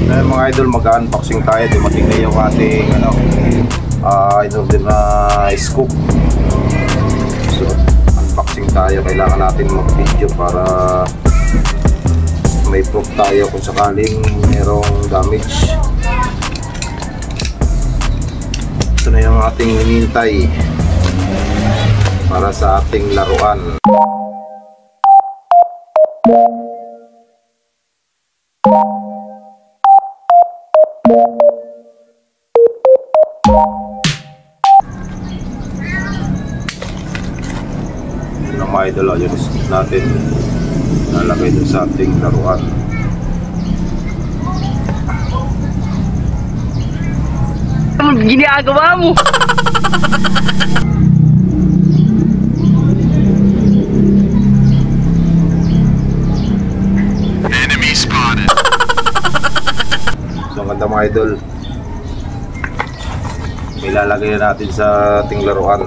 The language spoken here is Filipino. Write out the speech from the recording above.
Ngayon mga idol, mag-unboxing tayo. Dumating na yung ating in-order na scoop. So unboxing tayo. Kailangan natin mag-video para may proof tayo kung sakaling merong damage. Ito na yung ating hinihintay para sa ating laruan. Yun ang mga idol, yung scoop natin nalagay dun sa ating laruan. Ano ginagawa mo? Enemy spotted. So ang ganda mga idol, ilalagay na natin sa ating laruan.